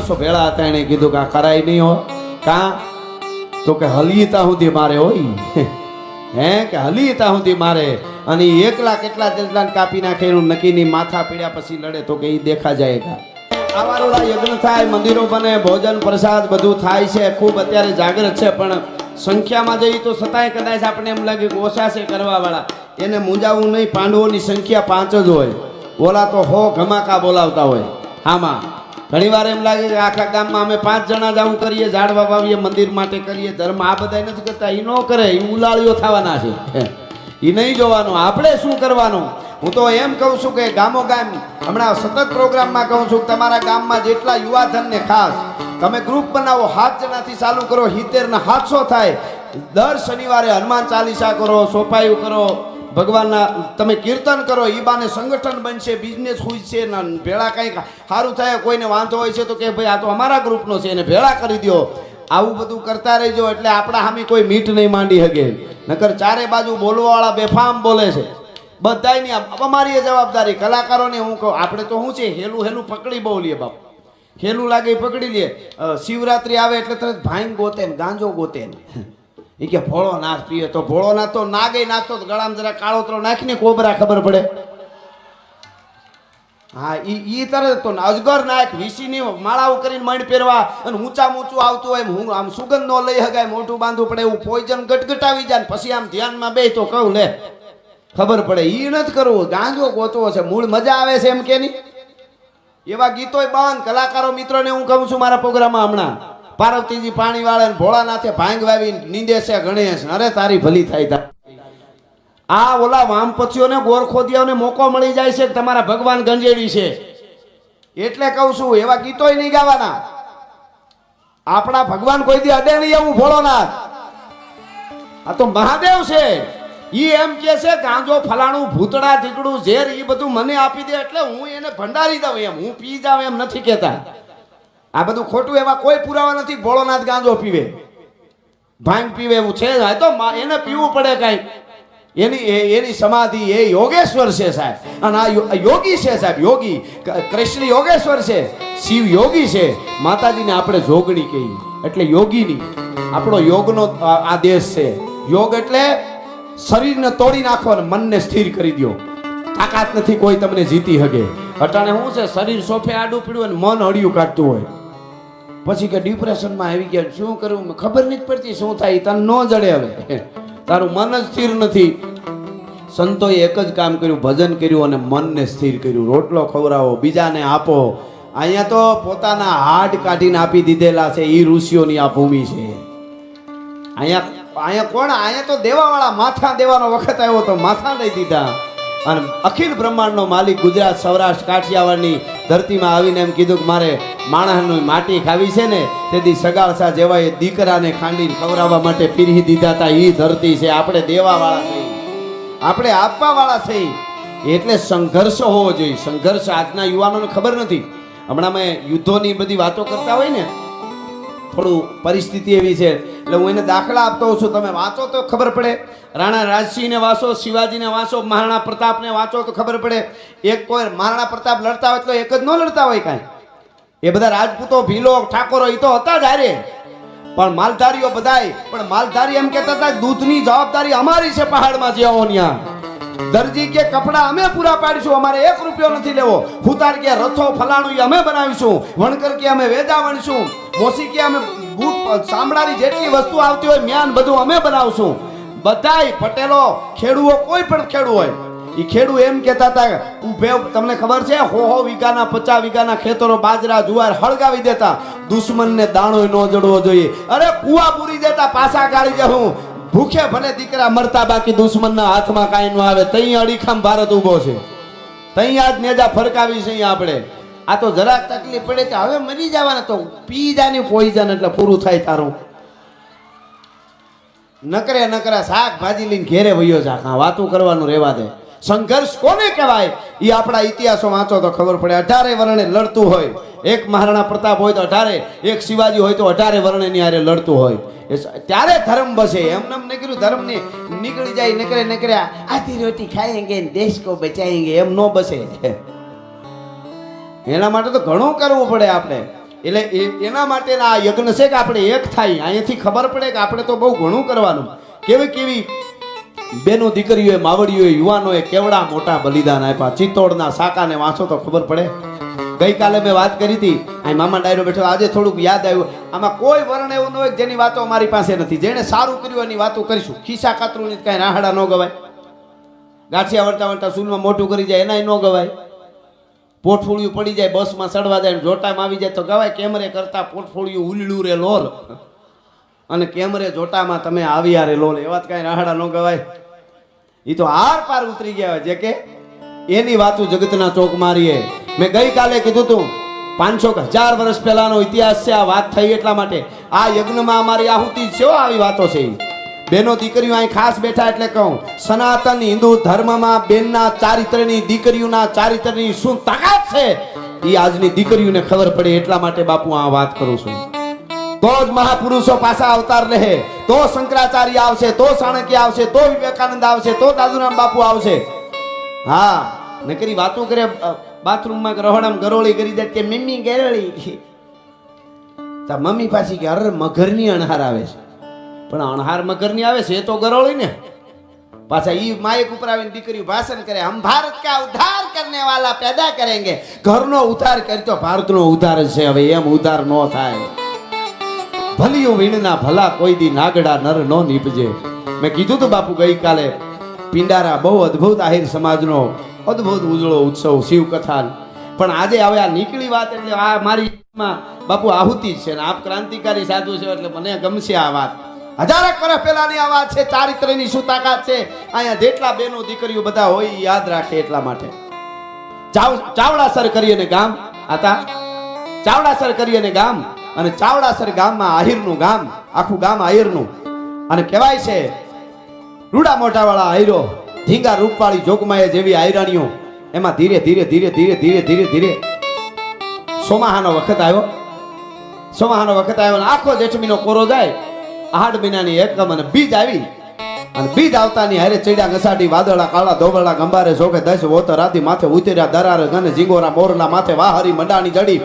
માણસો ભેળા હતા, એને કીધું કે આ કરાય નહીં હો. કાં તો કે હલીતા સુધી મારે હોય હે કે હલીતા સુધી મારે. અને એકલા કેટલા જેટલા કાપી નાખે એનું નક્કી નહીં. માથા પીડ્યા પછી લડે તો કે એ દેખા જાય. આવારોડા યજ્ઞ થાય, મંદિરો બને, ભોજન પ્રસાદ બધું થાય છે. ખૂબ અત્યારે જાગૃત છે, પણ સંખ્યામાં જઈએ તો છતાંય કદાચ આપણે એમ લાગે કે ઓછા છે કરવા વાળા. એને મૂંઝાવું નહીં. પાંડવોની સંખ્યા 5 જ હોય, ઓલા તો 100 ઘમાકા બોલાવતા હોય. આમાં ઘણી વાર એમ લાગે કે આખા ગામમાં અમે 5 જણા જ આવું કરીએ, ઝાડવા વાવીએ, મંદિર માટે કરીએ, ધર્મ આ બધા નથી કરતા. એ ન કરે, એ ઉલાળીઓ થવાના છે. એ નહીં જોવાનું, આપણે શું કરવાનું. હું તો એમ કહું છું કે ગામો ગામ હમણાં સતત પ્રોગ્રામમાં કહું છું કે તમારા ગામમાં જેટલા યુવાધનને ખાસ તમે ગ્રુપ બનાવો, 7 જણાથી ચાલુ કરો, 70 ને 700 થાય. દર શનિવારે હનુમાન ચાલીસા કરો, સોપાયું કરો, ભગવાનના તમે કીર્તન કરો. ઈ બાને સંગઠન બનશે, બિઝનેસ ખુલશે ને ભેળા કંઈક સારું થાય. કોઈને વાંધો હોય છે તો કે ભાઈ આ તો અમારા ગ્રુપનો છે, એને ભેળા કરી દો. આવું બધું કરતા રહેજો, એટલે આપણા સામે કોઈ મીઠ નહીં માંડી શકે. નકર ચારે બાજુ બોલવાવાળા બેફામ બોલે છે. બધાની અમારી જવાબદારી કલાકારોની. હું કહું આપણે તો શું છે, હેલું પકડી બહુ લે બાપ. હેલું લાગે પકડી લે. શિવરાત્રી આવે એટલે તરત ભાંગ ગોતે ને ગાંજો ગોતે ને એ કે ભોળો નાથ પીએ. તો ભોળો નાથ તો નાગે નાખતો ગળામાં જરા કાળોતરો નાખીને કોબરા ખબર પડે. હા ઈ તરત તો અજગર નાખ, વીસીની માળાઓ કરીને મણ પહેરવા અને ઊંચા ઊંચું આવતું હોય, હું આમ સુગંધ નો લઈ શકાય, મોઢું બાંધવું પડે, એવું પોઈઝન ગટગટાવી જાય ને પછી આમ ધ્યાનમાં બે તો કહું લે ખબર પડે. ઈ નથી કરવું, ગાંજો ગોતવો છે. મૂળ મજા આવે છે એમ કે નહીં. એવા ગીતોય બંધ. કલાકારો મિત્રોને હું કહું છું મારા પ્રોગ્રામમાં હમણાં પાર્વતીજી પાણી વાળે ભોળાનાથે ભાંગ વાવી નીંદે છે ગણેશ. અરે તારી ભલી થાય. આ ઓલા વામપછીઓને ગોરખોદિયાઓને મોકો મળી જાય છે કે તમારા ભગવાન ગંજેડી છે, એટલે કહું છું એવા ગીતોય નહીં ગાવાના. આપણા ભગવાન કોઈ દી અડે નહીં એવું ભોળોનાથ. આ તો મહાદેવ છે. ઈ એમ કે છે ગાંજો ફલાણું ભૂતડા ઢીકડું ઝેર એ બધું મને આપી દે એટલે હું એને ભંડારી દઉં, એમ હું પી જાઉં એમ નથી કેતા. આ બધું ખોટું. એવા કોઈ પુરાવા નથી ભોળોનાથ ગાંજો પીવે, ભાંગ પીવે એવું છે. તો એને પીવું પડે કાંઈ. એની સમાધિ એ યોગેશ્વર છે સાહેબ. અને આ યોગી છે સાહેબ, યોગી. કૃષ્ણ યોગેશ્વર છે, શિવ યોગી છે, માતાજીને આપણે જોગણી કહીએ એટલે યોગીની. આપણો યોગનો આ દેશ છે. યોગ એટલે શરીરને તોડી નાખો અને મનને સ્થિર કરી દો. તાકાત નથી કોઈ તમને જીતી શકે. અટાણે શું છે, શરીર સોફે આડું પીડ્યું અને મન હળિયું કાઢતું હોય. પછી કે ડિપ્રેશનમાં આવી ગયા, શું કરવું ખબર નથી પડતી, શું થાય તને ન જડે. હવે તારું મન જ સ્થિર નથી. સંતોએ એક જ કામ કર્યું, ભજન કર્યું અને મનને સ્થિર કર્યું. રોટલો ખવડાવો, બીજાને આપો. અહીંયા તો પોતાના હાડ કાઢીને આપી દીધેલા છે. એ ઋષિઓની આ ભૂમિ છે. અહીંયા કોણ? અહીંયા તો દેવાવાળા. માથા દેવાનો વખત આવ્યો તો માથા લઈ દીધા. અને અખિલ બ્રહ્માંડનો માલિક ગુજરાત, સૌરાષ્ટ્ર, કાઠિયાવાડની ધરતીમાં આવીને એમ કીધું કે મારે માણસની માટી ખાવી છે ને, તેથી સગાળસા જેવા એ દીકરાને ખાંડીને ખવડાવવા માટે પીરી દીધા હતા. એ ધરતી છે. આપણે દેવાવાળા છે, આપણે આપવાવાળા છે. એટલે સંઘર્ષ હોવો જોઈએ. સંઘર્ષ આજના યુવાનોને ખબર નથી. હમણાં મેં યુદ્ધોની બધી વાતો કરતા હોય ને, થોડું પરિસ્થિતિ એવી છે એટલે હું એને દાખલા આપતો હોઉં છું. તમે વાંચો તો ખબર પડે. રાણા રાજસિંહને વાંચો, શિવાજીને વાંચો, મહારાણા પ્રતાપને વાંચો તો ખબર પડે. એક કોઈ મહારાણા પ્રતાપ લડતા હોય તો એક જ ન લડતા હોય કાંઈ. એ બધા રાજપૂતો, ભીલો, ઠાકોરો એ તો હતા જ હારે, પણ માલધારીઓ બધાય. પણ માલધારી એમ કહેતા હતા દૂધની જવાબદારી અમારી છે. પહાડમાં જે આવો ત્યાં દરજી કે કપડા અમે પૂરા પાડીશું, અમારે 1 રૂપિયો નથી લેવો. હુતાર કે રથો ફલાણું એ અમે બનાવીશું. વણકર કે અમે વેજા વણશું. મોસી કે અમે બૂટ ચામડાની જેટલી વસ્તુ આવતી હોય મ્યાન બધું અમે બનાવશું. બધાય પટેલો, ખેડૂઓ, કોઈ પણ ખેડૂ હોય એ ખેડૂ એમ કહેતા હતા ઉભે. તમને ખબર છે 100 વીઘાના 50 વીઘાના ખેતરો બાજરા જુવાર હળગાવી દેતા. દુશ્મનને દાણો ન જડવો જોઈએ. અરે કુવા પૂરી દેતા, પાછા કાઢી જાઉં. ભૂખે ભલે દીકરા મરતા, બાકી દુશ્મનના હાથમાં કાંઈ ન આવે. તઈ અડીખામ ભારત ઊભો છે. તઈ આજ નેજા ફરકાવી છે આપણે. આ તો જરાક તકલીફ પડે કે હવે મરી જવાના તો પી જાની પોઈઝન એટલે પૂરું થાય તારું. નકરા શાકભાજી લઈને ઘેરે વયો જા. વાતું કરવાનું રહેવા દે. સંઘર્ષ કોને કહેવાય એ આપણા ઇતિહાસો વાંચો તો ખબર પડે. 18 વર્ણે લડતું હોય. એક મહારાણા પ્રતાપ હોય તો 18, એક શિવાજી હોય તો 18 વર્ણની હારે લડતું હોય. ત્યારે ધર્મ બસે. એમને નીકળ્યું ધર્મ ને નીકળી જાય. નીકળ્યા આધી રોટી ખાएंगे દેશ કો બચાएंगे એમ નો બસે. એના માટે તો ઘણું કરવું પડે આપણે. એટલે એના માટેના આ યજ્ઞ છે કે આપણે એક થાય. અહીંયાથી ખબર પડે કે આપણે તો બહુ ઘણું કરવાનું. કેવી કેવી બેનો દીકરીઓએ માવડીઓએ યુવાનોએ કેવડા મોટા બલિદાન આપ્યા. ચિત્તોડના સાકાને વાંચો તો ખબર પડે. ગઈકાલે મેં વાત કરી હતી, અહીં મામા ડાયરો બેઠો, આજે થોડુંક યાદ આવ્યું. આમાં કોઈ વર્ણ એવું ન હોય જેની વાતો અમારી પાસે નથી. જેણે સારું કર્યું એની વાતો કરીશું. ખિસ્સા કાતરું કાંઈ રાહડા ન ગવાય. ગાંઠિયા વળતા વળતા સૂનમાં મોટું કરી જાય એનાય ન ગવાય. પોટફોળિયું પડી જાય, બસમાં ચડવા જાય, જોટામાં આવી જાય તો ગવાય. કેમરે કરતા પોટફોળિયું ઉલડું રે લોલ, અને કેમરે જોટામાં તમે આવ્યા રે લોલ, એવા કાંઈ રાહડા ન ગવાય. એ તો આર પાર ઉતરી ગયા હોય. જે કે એની વાતો જગતના ચોક મારીએ. મેં ગઈકાલે કીધું તું 500,000 વર્ષ પહેલાનો ઇતિહાસ છે. આ વાત થઈ એટલા માટે. આ યજ્ઞમાં અમારી આહુતિ છે. આવી વાતો છે. બેનો દીકરીઓ અહીં ખાસ બેઠા એટલે કહું, સનાતન હિન્દુ ધર્મમાં બેનના ચારિત્રની, દીકરીઓના ચારિત્રની શું તાકાત છે એ આજની દીકરીઓને ખબર પડે એટલા માટે બાપુ આ વાત કરું છું. તો જ મહાપુરુષો પાછા અવતાર લે, તો શંકરાચાર્ય આવશે, તો ચાણક્ય આવશે, તો વિવેકાનંદ આવશે, તો દાદુરામ બાપુ આવશે. હા, નકરી વાતો કરે બાથરૂમમાં રહોડામાં ગરોળી કરી જાય કે મમ્મી ગરોળી. તા મમ્મી પાછી કે અરે મગરની અણહાર આવે છે. પણ અણહાર મગરની આવે છે એ તો ગરોળી ને. પાછા ઈ માયક ઉપર આવીને દીકરી ભાષણ કરે, હમ ભારત કા ઉદ્ધાર કરને વાલા પેદા કરેંગે. ઘરનો ઉદ્ધાર કરી તો ભારતનો ઉદ્ધાર છે. હવે એમ ઉદ્ધાર ન થાય. ભલિયું વીણના ભલા કોઈ દી નાગડા નર નો નીપજે. મેં કીધું તો બાપુ ગઈકાલે, પિંડારા બહુ અદ્ભુત આહિર સમાજનો અદ્ભુત ઉજળો ઉત્સવ શિવ કથા. પણ આજે હવે આ નીકળી વાત એટલે આ મારી બાપુ આહુતિ છે ને આપ ક્રાંતિકારી સાધુ છે એટલે મને ગમશે આ વાત. 1000 વર્ષ પહેલાની આ વાત છે. ચારિત્રની શું તાકાત છે અહીંયા જેટલા બેનો દીકરીઓ બધા હોય યાદ રાખે એટલા માટે. ચાવડાસર કરીને ગામ હતા. ચાવડાસર કરીને ગામ, અને ચાવડાસર ગામમાં આહિરનું ગામ, આખું ગામ આહિરનું. અને કહેવાય છે રૂડા મોટા વાળા આહિરો, ધીંગા રૂપવાળી જોગમાએ જેવી આયરાણીઓ, એમાં ધીરે ધીરે ધીરે ધીરે ધીરે ધીરે ધીરે સોમાહાનો વખત આવ્યો. સોમાહાનો વખત આવ્યો અને આખો જેઠમીનો કોરો જાય. 8 મહિનાની એકમ અને બીજ આવી. અને બીજ આવતાની હારે ચડ્યા ઘસાટી વાદળા કાળા ધોબળા ગંબારે શોખે 10 વોત રાતી માથે ઉતર્યા દરાર ગને જીંગોરા મોરના માથે વાહરી મંડાણી જડી.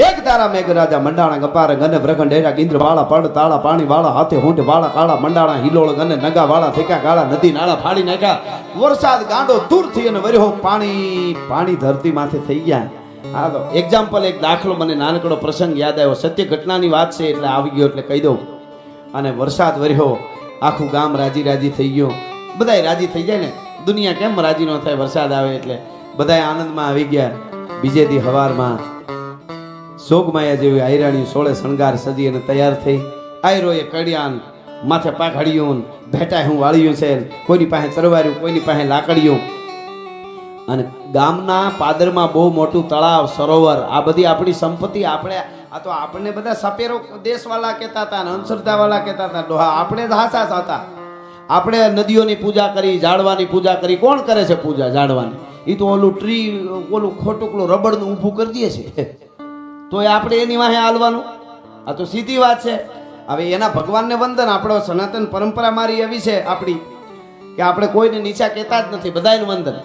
એક તારા મેઘરાજા મંડાણા ગપારે ગને બ્રગન ડેરા ગિંદ્ર વાળા પડ તાળા પાણી વાળા હાથે હુંઠ વાળા કાળા મંડાણા હિલોળ ગને નગા વાળા થેકા ગાળા નદી નાળા ફાડી નાખ્યા. વરસાદ ગાંડો દૂર થઈ અને વર્યો પાણી પાણી ધરતી માથે થઈ ગયા. હા, તો એક્ઝામ્પલ એક દાખલો મને નાનકડો પ્રસંગ યાદ આવ્યો. સત્ય ઘટનાની વાત છે એટલે આવી ગયો એટલે કહી દઉં. અને વરસાદ વર્યો, આખું ગામ રાજી રાજી થઈ ગયું. બધાય રાજી થઈ જાય ને, દુનિયા કેમ રાજી ન થાય વરસાદ આવે એટલે. બધાય આનંદમાં આવી ગયા. બીજે દી હવારમાં સોગમાયા જેવી આયરાણી સોળે શણગાર સજી અને તૈયાર થઈ. આયરોએ કડિયાન માથે પાઘડિયું, ભેટા હું વાળ્યું છે, કોઈની પાસે તરવાર્યું, કોઈની પાસે લાકડીયું. અને ગામના પાદરમાં બહુ મોટું તળાવ, સરોવર, આ બધી આપણી સંપત્તિ. આપણે આ તો આપણને બધા સપેરો દેશવાળા કહેતા હતા ને અંધશ્રદ્ધાવાળા કહેતા હતા. ડોહા આપણે જ હાસા હતા. આપણે નદીઓની પૂજા કરી, ઝાડવાની પૂજા કરી. કોણ કરે છે પૂજા ઝાડવાની? એ તો ઓલું ટ્રી, ઓલું ખોટુકલું રબડનું ઊભું કરી દે છે. તો એ આપણે એની વાહે હાલવાનું? આ તો સીધી વાત છે. હવે એના ભગવાનને વંદન. આપણો સનાતન પરંપરા મારી એવી છે આપણી કે આપણે કોઈને નીચા કહેતા જ નથી, બધાને વંદન.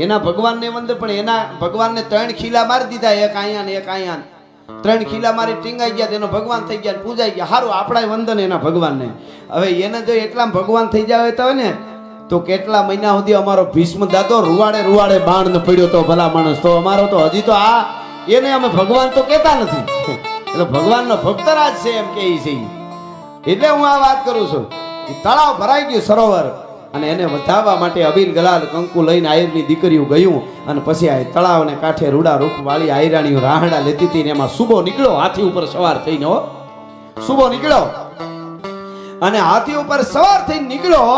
એના ભગવાનને વંદન. પણ એના ભગવાનને 3 ખીલા મારી દીધા, એક અહીંયા ને એક અહીંયા. 3 ખીલા મારી ટીંગાઈ ગયા, તેનો ભગવાન થઈ ગયા, પૂજાઈ ગયા. સારું, આપણા વંદન એના ભગવાનને. હવે એને જો એટલા ભગવાન થઈ જાય તો ને, તો કેટલા મહિના સુધી અમારો ભીષ્મ દાદો રૂવાડે રૂવાડે બાણ ન પડ્યો તો ભલા માણસ. તો અમારો તો હજી તો આ એને અમે ભગવાન તો કહેતા નથી. એટલે ભગવાનનો ભક્તરાજ છે એમ કહે છે. એટલે હું આ વાત કરું છું. તળાવ ભરાઈ ગયું, સરોવર, અને એને વધાવવા માટે અબીલ ગલાલ કંકુ લઈને આયરની દીકરીઓ ગયું. અને પછી આ તળાવને કાંઠે રૂડા રૂપ વાળી આયરાણીઓ રાહડા લેતી હતી ને એમાં સુબો નીકળ્યો, હાથી ઉપર સવાર થઈને. હો, સુબો નીકળ્યો અને હાથી ઉપર સવાર થઈને નીકળ્યો.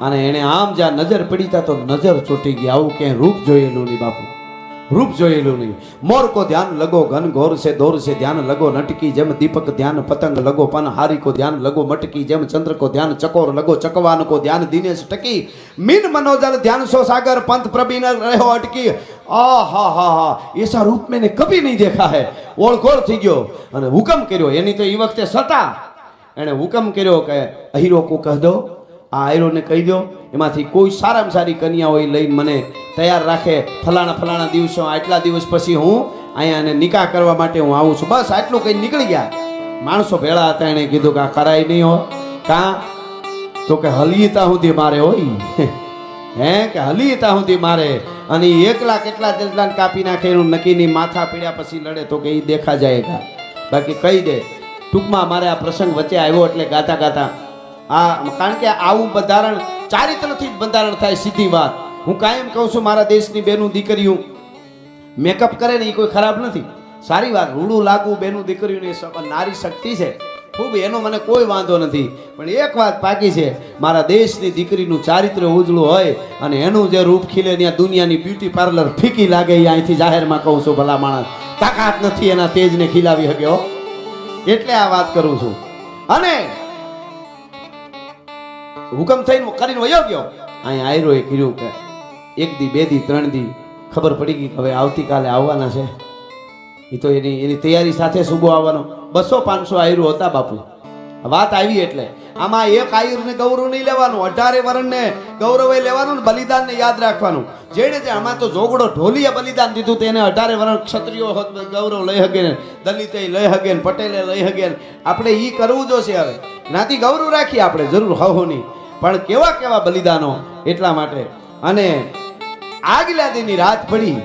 અને એને આમ જ્યાં નજર પડી તા તો નજર ચોટી ગઈ. આવું ક્યાંય રૂપ જોયેલું નહીં બાપુ, રૂપ જોયેલું નહીં. મોર કો ધ્યાન લગો ઘન ઘોર સે દોર સે ધ્યાન લગો નટકી જેમ દીપક ધ્યાન પતંગ લગો પન હારી કો ધ્યાન લગો મટકી જેમ ચંદ્ર કો ધ્યાન ચકોર લગો ચકવાન કો ધ્યાન દિનેશ ટકી મીન મનોજલ ધ્યાન સો સાगर पंथ प्रबीन रहो अटकी. आ हा हा हा, ऐसा रूप मैंने कभी नहीं देखा है. ओळखोળ થઈ ગયો અને હુકમ કર્યો. એની તો એ વખતે સતા. એણે હુકમ કર્યો કે અહીરો કો કહી દો, આ આયરોને કહી દો એમાંથી કોઈ સારામાં સારી કન્યા હોય લઈને મને તૈયાર રાખે. ફલાણા ફલાણા દિવસો, આટલા દિવસ પછી હું અહીંયા એને નિકાહ કરવા માટે હું આવું છું. બસ આટલું કઈ નીકળી ગયા. માણસો ભેળા હતા, એને કીધું કે આ કરાય નહીં હો. કાં તો કે હલીતા સુધી મારે હોય હે કે હલીતા સુધી મારે. અને એકલા કેટલા દિલદાન કાપી નાખે એનું નક્કી નહીં. માથા પીડ્યા પછી લડે તો કે એ દેખા જાયગા. બાકી કહી દે ટૂંકમાં મારે આ પ્રસંગ વચ્ચે આવ્યો એટલે ગાતા ગાતા કારણ કે આવું બંધારણ ચારિત્રથી જ બંધારણ થાય. સીધી વાત હું કાયમ કહું છું, મારા દેશની બેનું દીકરીઓ મેકઅપ કરે ને એ કોઈ ખરાબ નથી, સારી વાત. રૂડું લાગવું બેનું દીકરીઓની નારી શક્તિ છે ખૂબ, એનો મને કોઈ વાંધો નથી. પણ એક વાત પાકી છે, મારા દેશની દીકરીનું ચારિત્ર ઉજળું હોય અને એનું જે રૂપ ખીલે ત્યાં દુનિયાની બ્યુટી પાર્લર ફીકી લાગે. એ અહીંથી જાહેરમાં કહું છું, ભલા માણસ તાકાત નથી એના તેજને ખીલાવી શક્યો. એટલે આ વાત કરું છું. અને હુકમ થઈને કરીને વયો ગયો. અહીંયા આયરો એ કીધું કે 1 દી 2 દી 3 દી ખબર પડી ગઈ હવે આવતીકાલે આવવાના છે. એ તો એની તૈયારી સાથે સુબો આવવાનો. 200-500 આયરો હતા બાપુ. વાત આવી એટલે આમાં એક આયુર્ને ગૌરવ નહીં લેવાનું, 18 વર્ષને ગૌરવ લેવાનું ને બલિદાનને યાદ રાખવાનું. જેને જે આમાં તો જોગડો ઢોલીએ બલિદાન દીધું તેને 18 વર્ષ ક્ષત્રિયો ગૌરવ લઈ શકે ને, દલિતે લઈ શકે ને, પટેલે લઈ શકે ને. આપણે ઈ કરવું જોશે. હવે જ્ઞાતિ ગૌરવ રાખીએ આપણે જરૂર હો નહીં, પણ કેવા કેવા બલિદાનો. એટલા માટે અને આગલા દિનની રાત પડી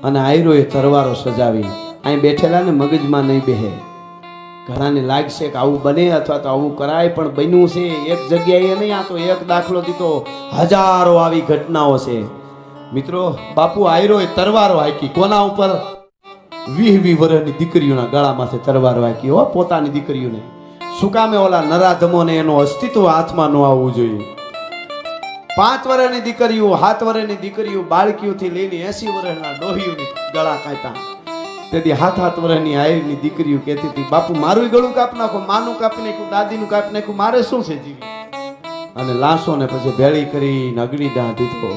અને આયરોએ તરવારો સજાવી અહીં બેઠેલા ને મગજમાં નહીં બેહે. ઘણાને લાગશે કે આવું બને અથવા તો આવું કરાય, પણ બન્યું છે એક જગ્યાએ નહીં. આ તો એક દાખલો દીધો, હજારો આવી ઘટનાઓ છે મિત્રો. બાપુ આયરોએ તરવારો હાકી કોના ઉપર? 20 વર્ષની દીકરીઓના ગળામાંથી તરવારો હાકી હો, પોતાની દીકરીઓને. શું કામે? ઓલા નરાધમોને એનું અસ્તિત્વ હાથમાં ન આવવું જોઈએ. 5 વર્ષની દીકરીઓ, 7 વર્ષની દીકરીઓ, બાળકીઓથી લઈને 80 વર્ષના ડોહીઓની ગળા કાપ્યા. તેથી 7 વર્ષની આયરની દીકરીઓ કહેતી હતી, બાપુ મારું ગળું કાપ નાખો, માનું કાપી નાખ્યું, દાદીનું કાપી નાખ્યું, મારે શું છે જીવી. અને લાશોને પછી ભેળી કરીને અગ્નિદાહ દીધો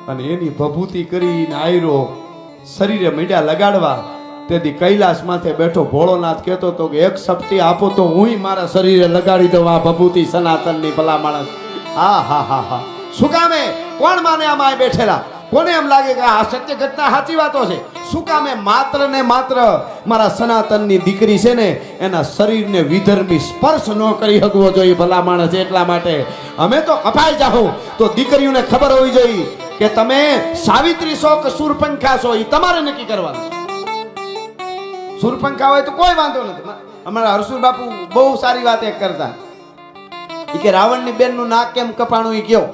અને એની ભભૂતિ કરીને આયરો શરીરે મીંડા લગાડવા. તેથી કૈલાસ માથે બેઠો ભોળોનાથ કહેતો હતો કે એક શક્તિ આપો તો હું મારા શરીરે લગાડી દઉં આ ભભૂતિ સનાતનની. ભલા માણસ. હા હા હા હા. શું કામે? કોણ માને આમાં બેઠેલા? કોને એમ લાગે કે આ સત્ય ઘટના સાચી વાતો છે? શું કામે? માત્ર ને માત્ર મારા સનાતનની દીકરી છે ને એના શરીરને વિધર્મી સ્પર્શ ન કરી શકવો જોઈએ. ભલા માણસ. એટલા માટે અમે તો કપાઈ જાઓ તો દીકરીઓને ખબર હોવી જોઈએ કે તમે સાવિત્રી છો કે શૂરપંખા છો, એ તમારે નક્કી કરવાનું. શૂરપંખા હોય તો કોઈ વાંધો નથી. અમારા હરસુર બાપુ બહુ સારી વાત એક કરતા, કે રાવણની બેનનું નાક કેમ કપાણું? એ કયો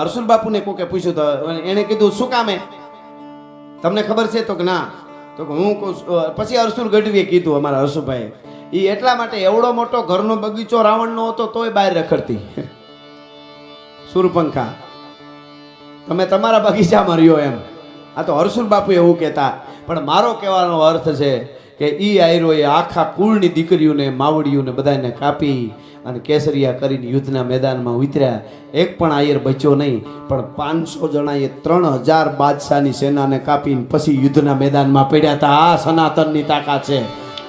હરસુલ બાપુને કોકે પૂછ્યું તો એને કીધું શું કામે તમને ખબર છે? તો કે ના. તો હું પછી હરસુલ ગઢવીએ કીધું, અમારા હરસુભાઈ, એ એટલા માટે એવડો મોટો ઘરનો બગીચો રાવણનો હતો તોય બહાર રખડતી શૂરપંખા. તમે તમારા બગીચામાં રહ્યો એમ. આ તો હરસુલ બાપુ એવું કહેતા. પણ મારો કહેવાનો અર્થ છે કે ઈ આયરોએ આખા કુળની દીકરીઓને, માવડીઓને બધાને કાપી અને કેસરિયા કરીને યુદ્ધના મેદાનમાં ઉતર્યા. એક પણ આયર બચ્યો નહીં, પણ 500 જણાએ 3000 બાદશાહની સેનાને કાપીને પછી યુદ્ધના મેદાનમાં પડ્યા હતા. આ સનાતનની તાકાત છે.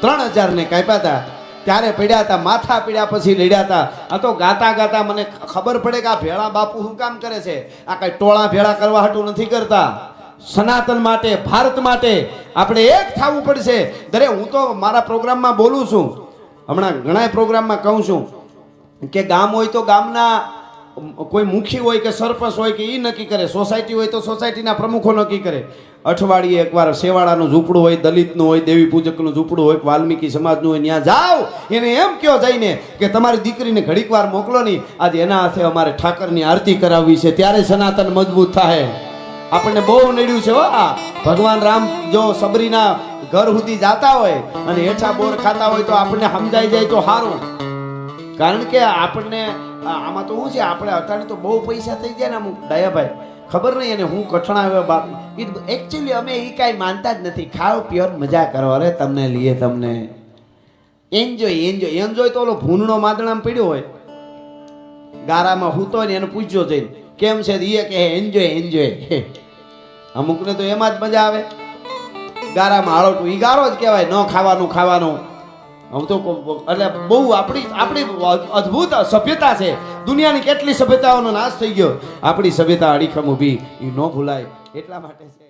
3000 ને કાપ્યા હતા ત્યારે પડ્યા હતા, માથા પીડ્યા પછી લડ્યા હતા. આ તો ગાતા ગાતા મને ખબર પડે કે આ ભેળા બાપુ શું કામ કરે છે. આ કઈ ટોળા ભેળા કરવા હાટું નથી કરતા. સનાતન માટે, ભારત માટે આપણે એક થવું પડશે. દરે હું તો મારા પ્રોગ્રામમાં બોલું છું, હમણાં ઘણા પ્રોગ્રામમાં કહું છું કે ગામ હોય તો ગામના કોઈ મુખી હોય કે સરપંચ હોય કે એ નક્કી કરે, સોસાયટી હોય તો સોસાયટીના પ્રમુખો નક્કી કરે. અઠવાડિયે એકવાર શેવાળાનું ઝૂંપડું હોય, દલિતનું હોય, દેવી પૂજકનું ઝૂંપડું હોય, વાલ્મીકી સમાજનું હોય, ત્યાં જાઓ એને એમ કહો જઈને કે તમારી દીકરીને ઘડીક વાર મોકલો નહીં, આજે એના હાથે અમારે ઠાકરની આરતી કરાવવી છે, ત્યારે સનાતન મજબૂત થાય. આપણને બહુ નડ્યું છે હો. ભગવાન રામ જો સબરીના ઘર સુધી જાતા હોય અને હેઠા બોર ખાતા હોય તો આપણને સમજાઈ જાય તો સારું. કારણ કે આપણને આમાં તો શું છે, આપણે અત્યારે તો બહુ પૈસા થઈ ગયા ને અમુક દયાભાઈ, ખબર નહીં એને હું કઠણા બાપ. એકચ્યુઅલી અમે એ કાંઈ માનતા જ નથી. ખાઓ પ્યોર મજા કરો. અરે તમને લીએ તમને એન્જોય એન્જોય એન્જોય. તો ઓલો ભૂનનો માદણામાં પડ્યો હોય ગારામાં હૂતો હોય ને એને પૂછ્યો જઈને કેમ છે, એ કે એન્જોય એન્જોય. અમુકને તો એમાં જ મજા આવે. ગારામાં હાળોટું એ ગારો જ કહેવાય, ન ખાવાનું ખાવાનું. હું તો એટલે બહુ આપણી અદ્ભુત સભ્યતા છે. દુનિયાની કેટલી સભ્યતાઓનો નાશ થઈ ગયો, આપણી સભ્યતા અડીખમ ઊભી, એ ન ભૂલાય. એટલા માટે છે.